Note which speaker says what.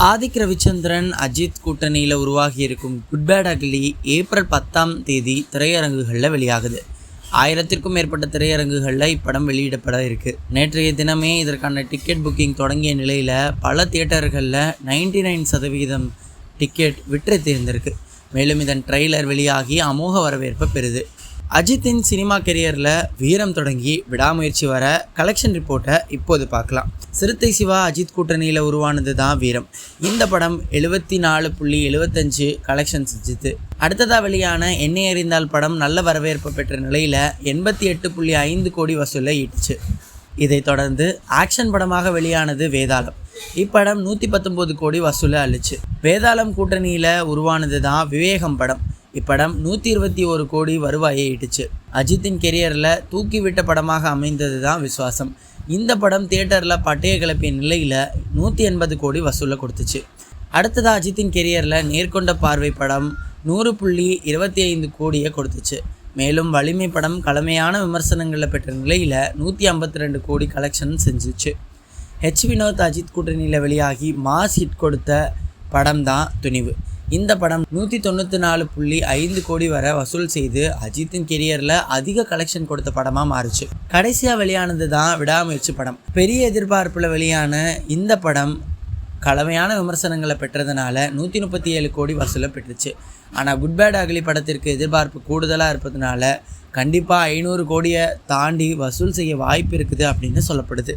Speaker 1: ஆதிக் ரவிச்சந்திரன் அஜித் கூட்டணியில் உருவாகி இருக்கும் குட் பேட் அக்லி ஏப்ரல் 10ஆம் தேதி திரையரங்குகளில் வெளியாகுது. 1000த்திற்கும் மேற்பட்ட திரையரங்குகளில் இப்படம் வெளியிடப்பட இருக்குது. நேற்றைய தினமே இதற்கான டிக்கெட் புக்கிங் தொடங்கிய நிலையில் பல தியேட்டர்களில் 99% டிக்கெட் விற்று தீர்ந்திருக்கு. மேலும் இதன் ட்ரெய்லர் வெளியாகி அமோக வரவேற்பை பெறுது. அஜித்தின் சினிமா கெரியரில் வீரம் தொடங்கி விடாமுயற்சி வர கலெக்ஷன் ரிப்போர்ட்டை இப்போது பார்க்கலாம். சிறுத்தை சிவா அஜித் கூட்டணியில் உருவானது தான் வீரம். இந்த படம் 74.75 கலெக்ஷன் செஞ்சுது. அடுத்ததாக வெளியான என்னை அறிந்தால் படம் நல்ல வரவேற்பு பெற்ற நிலையில் 88.5 கோடி வசூலை ஈட்டுச்சு. இதைத் தொடர்ந்து ஆக்ஷன் படமாக வெளியானது வேதாளம். இப்படம் 119 கோடி வசூலை அளிச்சு. வேதாளம் கூட்டணியில் உருவானது தான் விவேகம் படம். இப்படம் 121 கோடி வருவாயை ஈட்டுச்சு. அஜித்தின் கெரியரில் தூக்கிவிட்ட படமாக அமைந்தது தான் விஸ்வாசம். இந்த படம் தியேட்டரில் பட்டைய கிளப்பிய நிலையில் 180 கோடி வசூலை கொடுத்துச்சு. அடுத்ததாக அஜித்தின் கெரியரில் நேர்கொண்ட பார்வை படம் 100.25 கோடியை கொடுத்துச்சு. மேலும் வலிமை படம் கலமையான விமர்சனங்களை பெற்ற நிலையில் 152 கோடி கலெக்ஷன் செஞ்சிச்சு. வினோத் அஜித் கூட்டணியில் வெளியாகி மாஸ் ஹிட் கொடுத்த படம் தான் துணிவு. இந்த படம் 194.5 கோடி வரை வசூல் செய்து அஜித்தின் கெரியரில் அதிக கலெக்ஷன் கொடுத்த படமாக மாறுச்சு. கடைசியாக வெளியானது தான் விடாமுயற்சி படம். பெரிய எதிர்பார்ப்பில் வெளியான இந்த படம் கலவையான விமர்சனங்களை பெற்றதுனால 137 கோடி வசூலை பெற்றுச்சு. ஆனால் குட் பேட் அக்லி படத்திற்கு எதிர்பார்ப்பு கூடுதலாக இருப்பதுனால கண்டிப்பாக 500 கோடியை தாண்டி வசூல் செய்ய வாய்ப்பு இருக்குது அப்படின்னு சொல்லப்படுது.